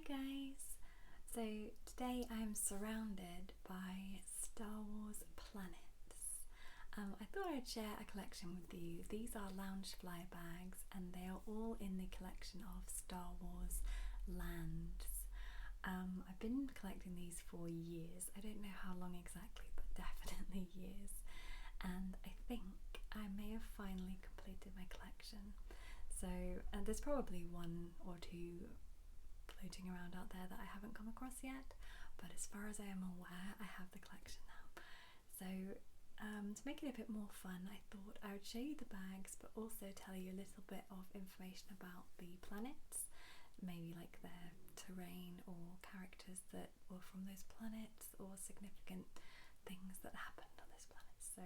guys! So today I am surrounded by Star Wars planets. I thought I'd share a collection with you. These are Loungefly bags and they are all in the collection of Star Wars lands. I've been collecting these for years. I don't know how long exactly, but definitely years. And I think I may have finally completed my collection. So, and there's probably one or two floating around out there that I haven't come across yet, but as far as I am aware, I have the collection now. So to make it a bit more fun, I thought I would show you the bags, but also tell you a little bit of information about the planets, maybe like their terrain or characters that were from those planets or significant things that happened on those planets. So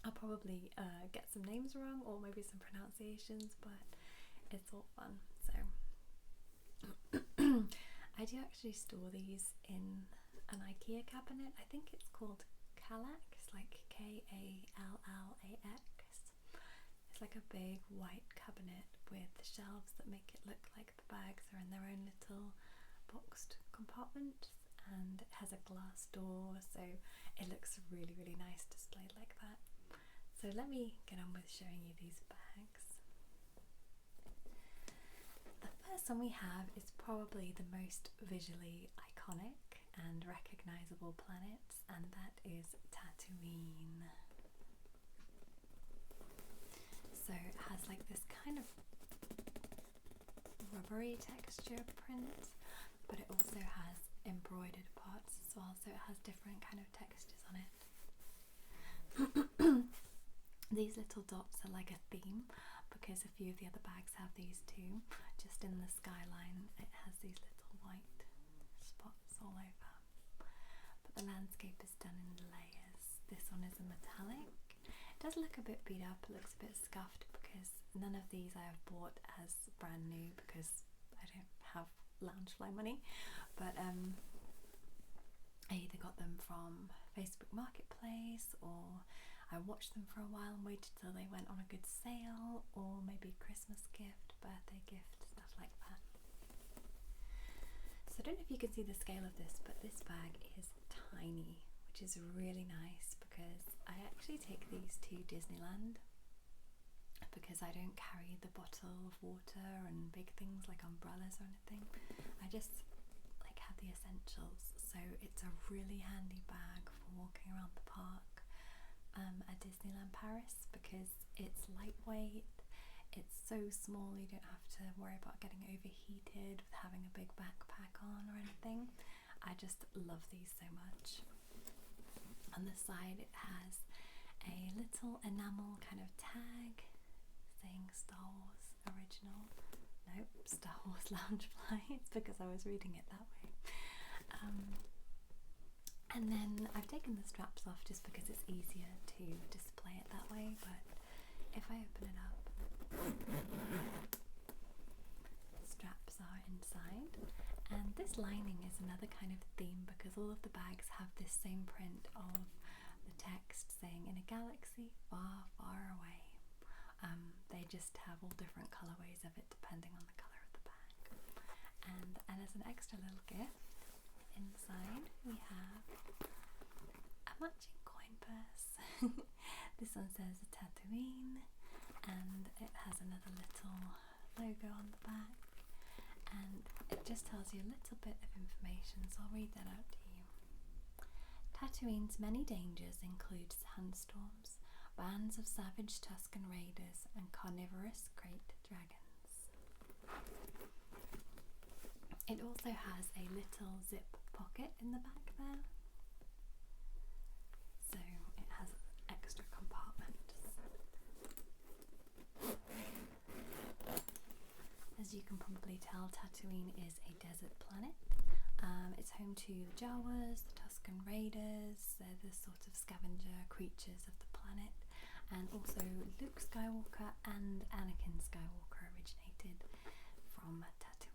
I'll probably get some names wrong or maybe some pronunciations, but it's all fun. So I do actually store these in an IKEA cabinet. I think it's called Kallax, like Kallax. It's like a big white cabinet with shelves that make it look like the bags are in their own little boxed compartment, and it has a glass door, so it looks really nice displayed like that. So let me get on with showing you these bags. The first one we have is probably the most visually iconic and recognisable planet, and that is Tatooine. So it has like this kind of rubbery texture print, but it also has embroidered parts as well, so it has different kind of textures on it. These little dots are like a theme because a few of the other bags have these too. Just in the skyline it has these little white spots all over. But the landscape is done in layers. This one is a metallic. It does look a bit beat up, it looks a bit scuffed because none of these I have bought as brand new because I don't have Loungefly money. But I either got them from Facebook Marketplace, or I watched them for a while and waited till they went on a good sale, or maybe Christmas gift, birthday gift, stuff like that. So I don't know if you can see the scale of this, but this bag is tiny, which is really nice because I actually take these to Disneyland because I don't carry the bottle of water and big things like umbrellas or anything. I just like have the essentials, so it's a really handy bag for walking around the park at Disneyland Paris because it's lightweight, it's so small, you don't have to worry about getting overheated with having a big backpack on or anything. I just love these so much. On the side it has a little enamel kind of tag saying Star Wars Original. Nope, Star Wars Loungefly. It's because I was reading it that way. And then I've taken the straps off just because it's easier to display it that way, but if I open it up, the straps are inside, and this lining is another kind of theme because all of the bags have this same print of the text saying "in a galaxy far, far away." They just have all different colourways of it depending on the colour of the bag. And as an extra little gift, inside we have a matching coin purse. This one says Tatooine, and it has another little logo on the back, and it just tells you a little bit of information, so I'll read that out to you. Tatooine's many dangers include sandstorms, bands of savage Tusken raiders, and carnivorous great dragons. It also has a little zip pocket in the back there, so it has extra compartments. As you can probably tell, Tatooine is a desert planet. It's home to the Jawas, the Tusken Raiders. They're the sort of scavenger creatures of the planet, and also Luke Skywalker and Anakin Skywalker originated from Tatooine.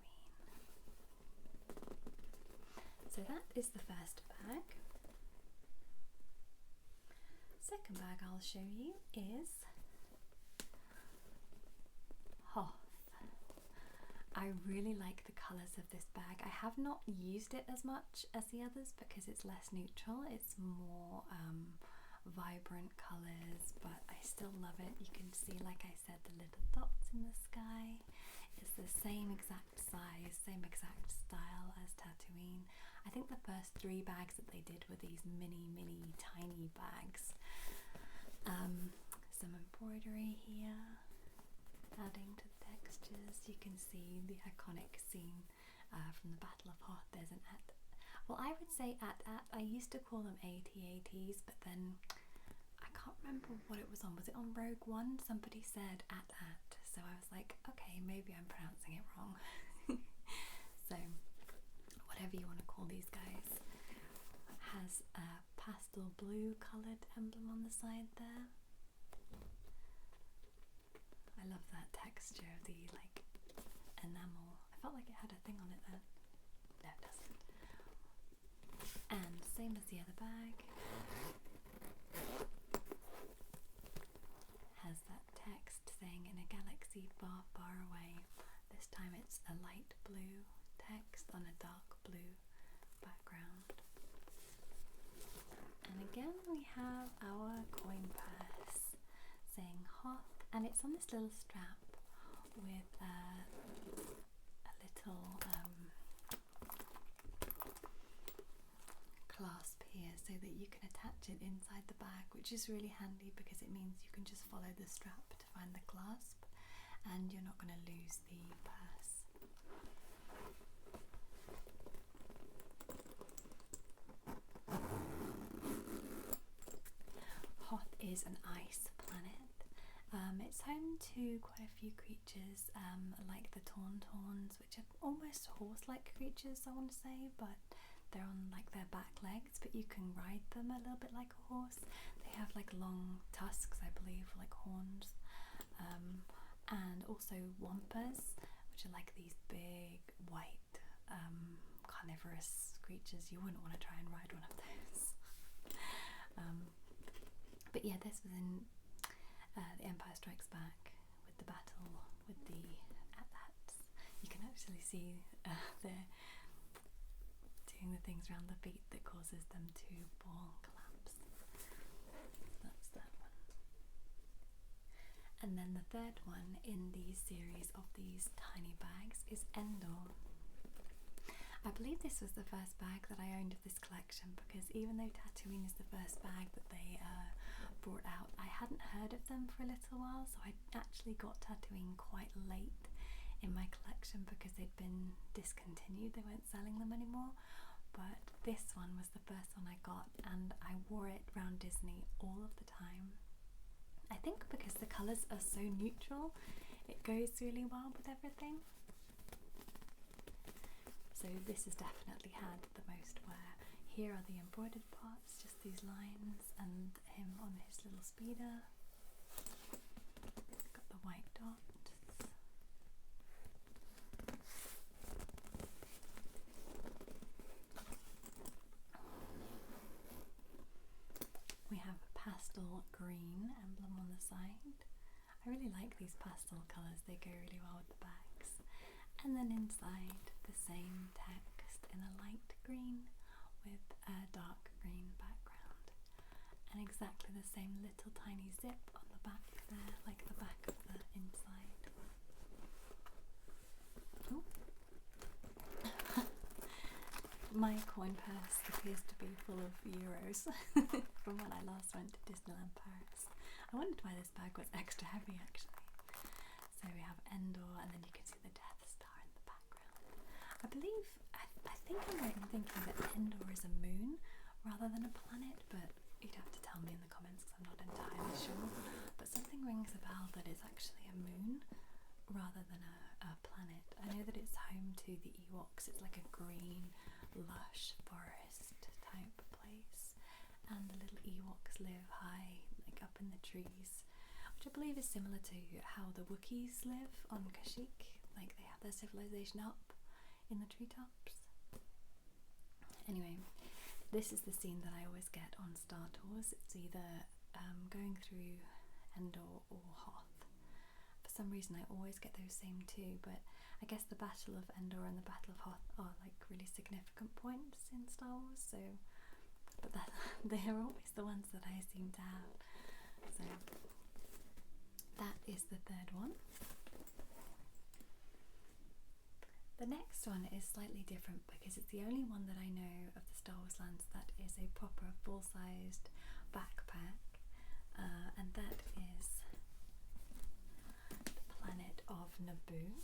So that is the first bag. Second bag I'll show you is Hoth. I really like the colours of this bag. I have not used it as much as the others because it's less neutral. It's more vibrant colours, but I still love it. You can see, like I said, the little dots in the sky. It's the same exact size, same exact style as Tatooine. I think the first 3 bags that they did were these mini tiny bags. Some embroidery here, adding to the textures. You can see the iconic scene from the Battle of Hoth. There's an at. Well, I would say at. I used to call them AT-ATs, but then I can't remember what it was on. Was it on Rogue One? Somebody said at. So I was like, okay, maybe I'm pronouncing it wrong. So whatever you want to call these guys. Has a pastel blue coloured emblem on the side there. I love that texture of the like enamel. I felt like it had a thing on it then. No, it doesn't. And same as the other bag. Has that text saying in a galaxy far, far away. This time it's a light blue text on a dark blue background. And again we have our coin purse saying Hoth. And it's on this little strap with a little clasp here so that you can attach it inside the bag, which is really handy because it means you can just follow the strap to find the clasp and you're not going to lose the purse. Hoth is an ice planet. It's home to quite a few creatures like the Tauntauns, which are almost horse-like creatures, I want to say, but they're on like their back legs, but you can ride them a little bit like a horse. They have like long tusks, I believe, like horns, and also Wampas, which are like these big white carnivorous creatures. You wouldn't want to try and ride one of those. But yeah, this was in The Empire Strikes Back with the battle with the at-hats. You can actually see they're doing the things around the feet that causes them to fall and collapse. That's that one. And then the third one in the series of these tiny bags is Endor. I believe this was the first bag that I owned of this collection because even though Tatooine is the first bag that they brought out, I hadn't heard of them for a little while, so I actually got Tatooine quite late in my collection because they'd been discontinued. They weren't selling them anymore, but this one was the first one I got and I wore it around Disney all of the time. I think because the colours are so neutral, it goes really well with everything. So this has definitely had the most wear. Here are the embroidered parts, just these lines, and him on his little speeder. Got the white dots. We have a pastel green emblem on the side. I really like these pastel colours, they go really well with the bags. And then inside, the same text in a light green with a dark green background. And exactly the same little tiny zip on the back there, like the back of the inside. Ooh. My coin purse appears to be full of euros from when I last went to Disneyland Paris. I wondered why this bag was extra heavy actually. So we have Endor, and then you can see the Death Star in the background. I think I'm right in thinking that Endor is a moon rather than a planet, but you'd have to tell me in the comments because I'm not entirely sure. But something rings a bell that it's actually a moon rather than a planet. I know that it's home to the Ewoks. It's like a green, lush forest type place, and the little Ewoks live high, like up in the trees, which I believe is similar to how the Wookiees live on Kashyyyk. Like they have their civilization up in the treetops. Anyway, this is the scene that I always get on Star Tours. It's either going through Endor or Hoth. For some reason I always get those same two, but I guess the Battle of Endor and the Battle of Hoth are like really significant points in Star Wars, so but they are always the ones that I seem to have. So that is the third one. The next one is slightly different because it's the only one that I know of the Star Wars lands that is a proper full-sized backpack, and that is the planet of Naboo.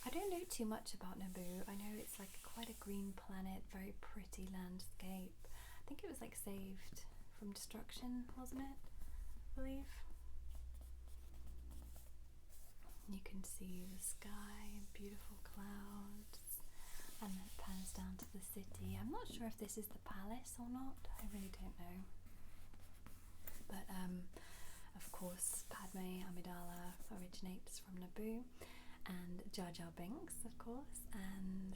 I don't know too much about Naboo. I know it's like quite a green planet, very pretty landscape. I think it was like saved from destruction, wasn't it? I believe. You can see the sky, beautiful clouds, and then it pans down to the city. I'm not sure if this is the palace or not, I really don't know. But of course Padme Amidala originates from Naboo, and Jar Jar Binks of course, and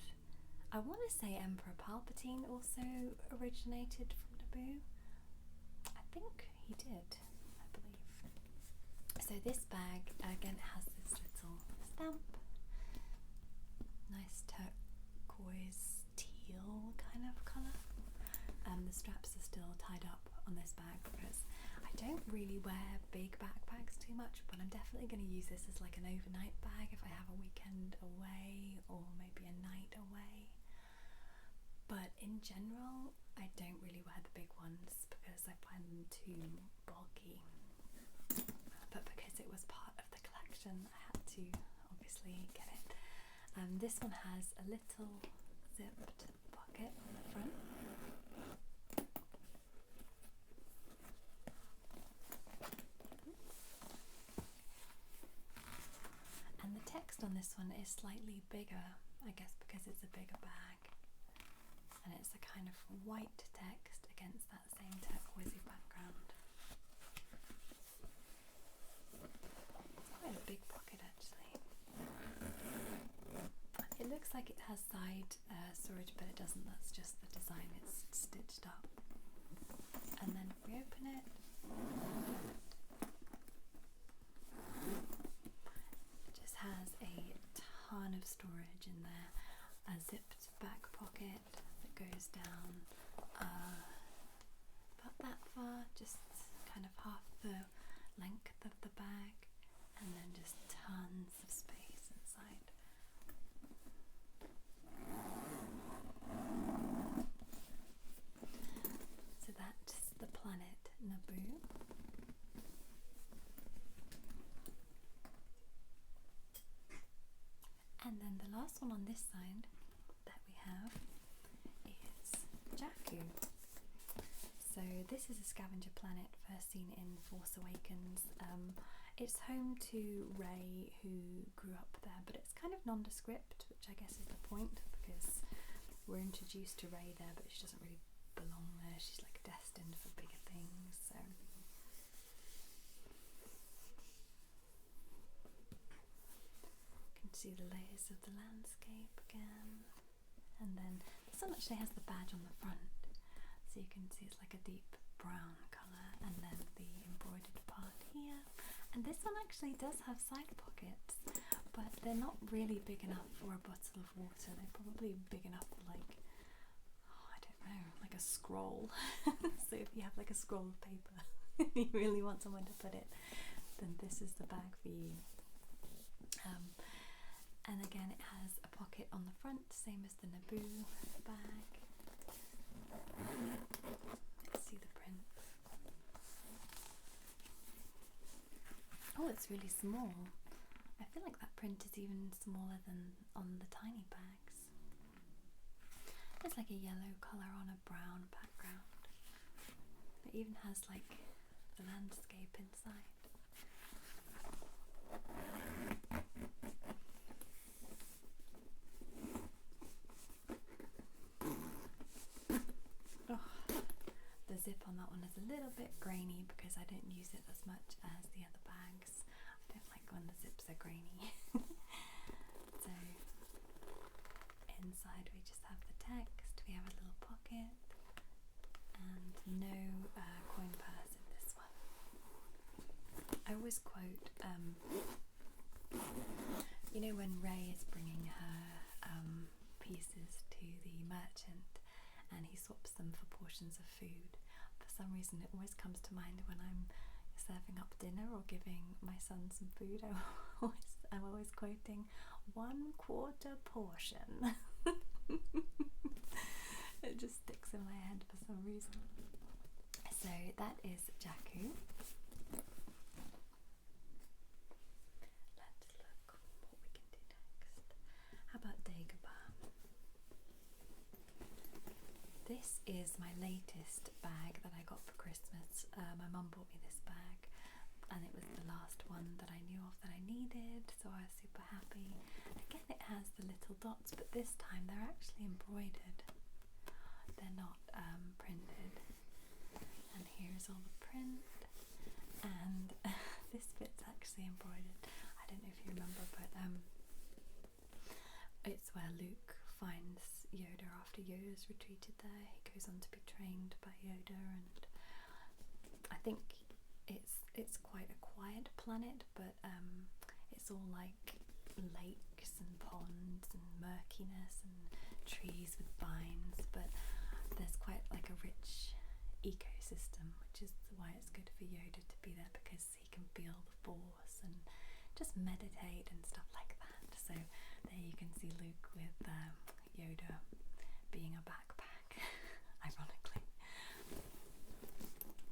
I want to say Emperor Palpatine also originated from Naboo. I think he did, I believe. So this bag again has this little stamp, nice turquoise teal kind of colour. The straps are still tied up on this bag because I don't really wear big backpacks too much, but I'm definitely going to use this as like an overnight bag if I have a weekend away or maybe a night away. But in general I don't really wear the big ones because I find them too bulky. But because it was part of the collection, I had to obviously get it. This one has a little zipped pocket on the front. And the text on this one is slightly bigger, I guess because it's a bigger bag. And it's a kind of white text against that same turquoisey background. Quite a big pocket actually. It looks like it has side storage, but it doesn't. That's just the design. It's stitched up. And then if we open it, it just has a ton of storage in there. A zipped back pocket that goes down about that far, just kind of half the length of the bag. And then just tons of space inside. So that's the planet Naboo. And then the last one on this side that we have is Jakku. So this is a scavenger planet first seen in Force Awakens. It's home to Rey, who grew up there, but it's kind of nondescript, which I guess is the point because we're introduced to Rey there, but she doesn't really belong there. She's like destined for bigger things. So you can see the layers of the landscape again, and then this one actually has the badge on the front, so you can see it's like a deep brown colour, and then the embroidered part here. And this one actually does have side pockets, but they're not really big enough for a bottle of water. They're probably big enough for like, oh, I don't know, like a scroll. So if you have like a scroll of paper and you really want somewhere to put it, then this is the bag for you. And again, it has a pocket on the front, same as the Naboo bag. Let's see the print. Oh, it's really small. I feel like that print is even smaller than on the tiny bags. It's like a yellow colour on a brown background. It even has like the landscape inside. The zip on that one is a little bit grainy because I don't use it as much as the other bags. I don't like when the zips are grainy. So inside we just have the text, we have a little pocket, and no coin purse in this one. I always quote You know when Ray is bringing her pieces to the merchant and he swaps them for portions of food, for some reason it always comes to mind when I'm serving up dinner or giving my son some food. I'm always quoting 1/4 portion. It just sticks in my head for some reason. So that is Jakku. Let's look what we can do next. How about Dagobah? This is my latest bag that I got for Christmas. My mum bought me this bag and it was the last one that I knew of that I needed, so I was super happy. Again, it has the little dots, but this time they're actually embroidered. They're not printed. And here's all the print, and this bit's actually embroidered. I don't know if you remember, but it's where Luke finds Yoda after Yoda's retreated there. He goes on to be trained by Yoda, and I think it's quite a quiet planet, but it's all like lakes and ponds and murkiness and trees with vines, but there's quite like a rich ecosystem, which is why it's good for Yoda to be there, because he can feel the force and just meditate and stuff like that. So there you can see Luke with Yoda being a backpack, ironically.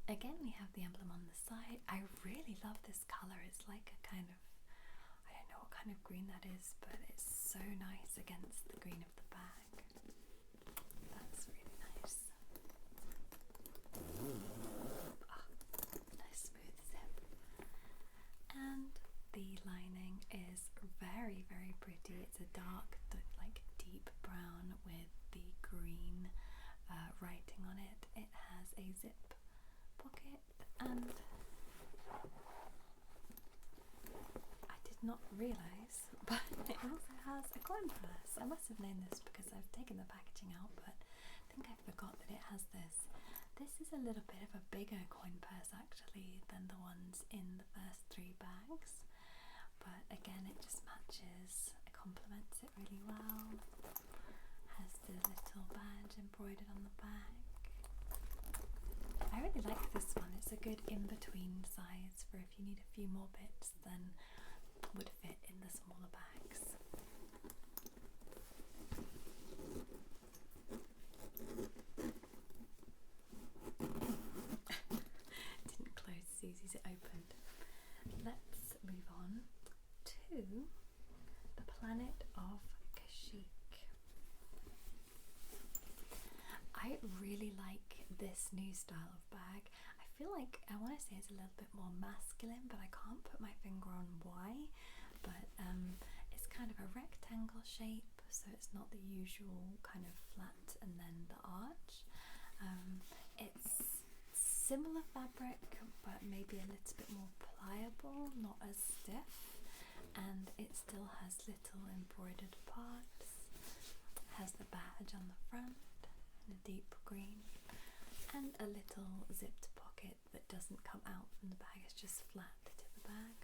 Again, we have the emblem on the side. I really love this colour. It's like a kind of, I don't know what kind of green that is, but it's so nice against the green of the bag. That's really nice. Nice smooth zip. And the lining is very, very pretty. It's a dark, like deep brown with the green writing on it. It has a zip pocket, and I did not realise, but it also has a coin purse. I must have known this because I've taken the packaging out, but I think I forgot that it has this. This is a little bit of a bigger coin purse actually than the ones in the first 3 bags, but again it just matches, it complements it really well. Has the little badge embroidered on the back. I really like this one. It's a good in-between size for if you need a few more bits than would fit in the smaller bags. Didn't close as easy as it opened. Let's move on to the planet of Kashyyyk. I really like this new style of bag. I feel like, I want to say it's a little bit more masculine, but I can't put my finger on why. But it's kind of a rectangle shape, so it's not the usual kind of flat and then the arch. It's similar fabric, but maybe a little bit more pliable, not as stiff, and it still has little embroidered parts. It has the badge on the front, a deep green, and a little zipped pocket that doesn't come out from the bag, it's just flat to the bag.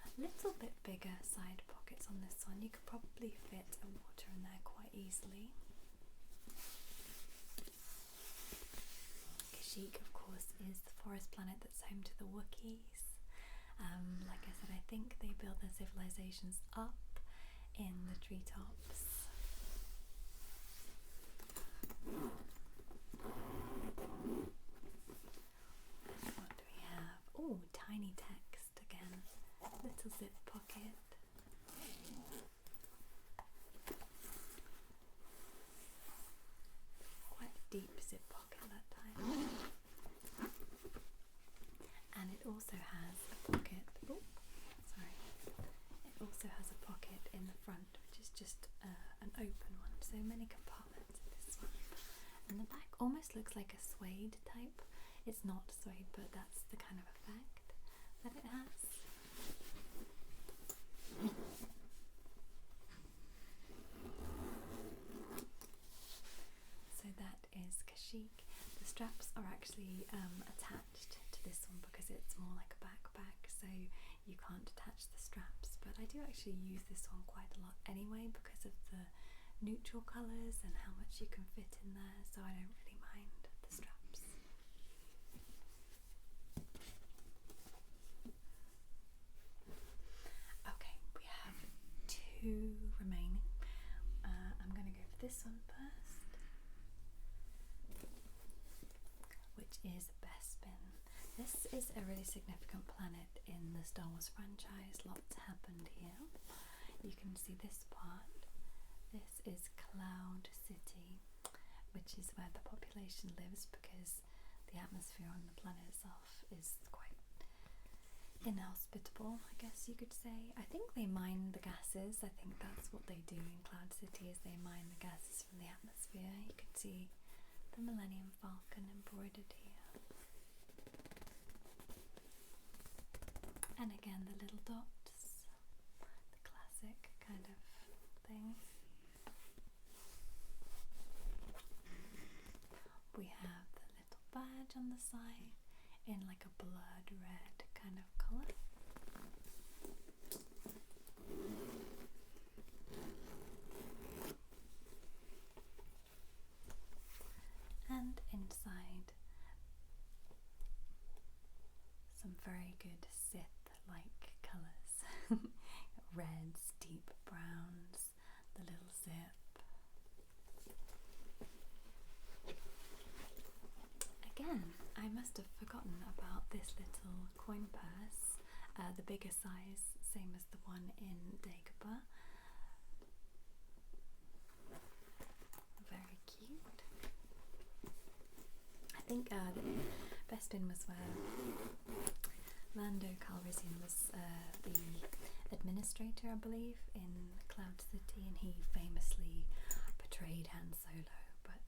A little bit bigger side pockets on this one. You could probably fit a water in there quite easily. Kashyyyk, of course, is the forest planet that's home to the Wookiees. Like I said, I think they build their civilizations up in the treetops. What do we have? Oh, tiny text again. Little zip pocket. Quite a deep zip pocket that time. And it also has a pocket. Oh, sorry. It also has a pocket in the front, which is just an open one. So many compartments in this one. And the back almost looks like a suede type. It's not suede, but that's the kind of effect that it has. So that is Kashyyyk. The straps are actually attached to this one because it's more like a backpack, so you can't detach the straps, but I do actually use this one quite a lot anyway because of the neutral colours and how much you can fit in there, so I don't really mind the straps. Okay, we have 2 remaining. I'm going to go for this one first, which is Bespin. This is a really significant planet in the Star Wars franchise. Lots happened here. You can see this part. This is Cloud City, which is where the population lives because the atmosphere on the planet itself is quite inhospitable, I guess you could say. I think they mine the gases. I think that's what they do in Cloud City, is they mine the gases from the atmosphere. You can see the Millennium Falcon embroidered here. And again the little dots, the classic kind of thing. We have the little badge on the side in like a blood red kind of colour. And inside, some very good Sith-like colours. Reds, deep browns, the little zip. Again, I must have forgotten about this little coin purse, the bigger size, same as the one in Dagobah. Very cute. I think Bespin was where Lando Calrissian was the administrator, I believe, in Cloud City, and he famously betrayed Han Solo, but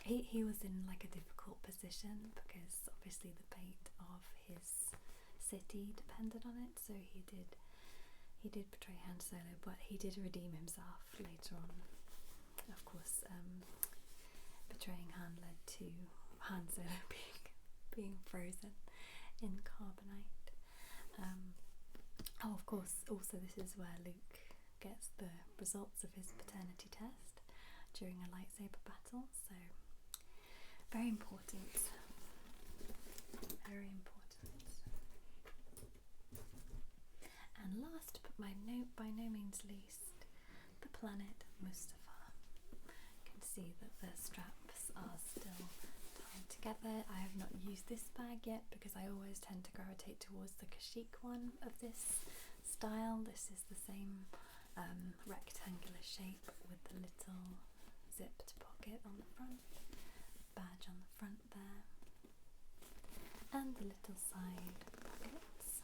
he was in like a difficult position because obviously the fate of his city depended on it, so he did betray Han Solo, but he did redeem himself later on. Of course, betraying Han led to Han Solo being frozen in carbonite. Oh, of course, also this is where Luke gets the results of his paternity test during a lightsaber battle, so very important. Very important. And last but by no means least, the planet Mustafar. You can see that the straps are still tied together. I have not used this bag yet because I always tend to gravitate towards the Kashyyyk one of this style. This is the same rectangular shape with the little zipped pocket on the front, badge on the front there, and the little side pockets.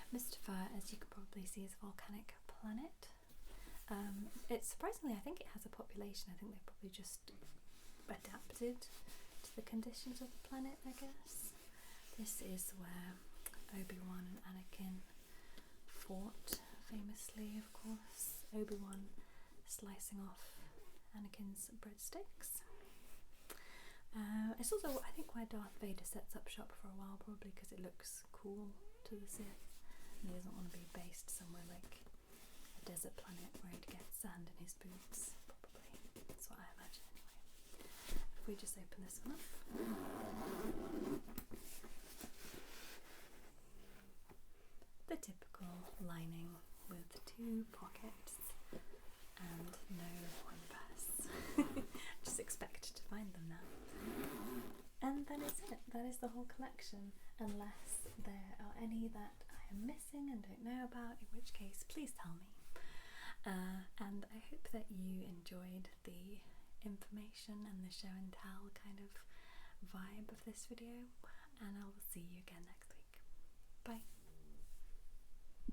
Mustafar, as you can probably see, is a volcanic planet. It's surprisingly, I think it has a population. I think they probably just adapted to the conditions of the planet, I guess. This is where Obi-Wan and Anakin fought famously, of course. Obi-Wan slicing off Anakin's breadsticks. It's also, I think, where Darth Vader sets up shop for a while, probably because it looks cool to the Sith. And he doesn't want to be based somewhere like a desert planet where he'd get sand in his boots, probably. That's what I imagine anyway. If we just open this one up. The typical lining with 2 pockets and no one purse. Just expect to find them now. And that is it. That is the whole collection, unless there are any that I am missing and don't know about, in which case please tell me. And I hope that you enjoyed the information and the show and tell kind of vibe of this video, and I will see you again next week. Bye.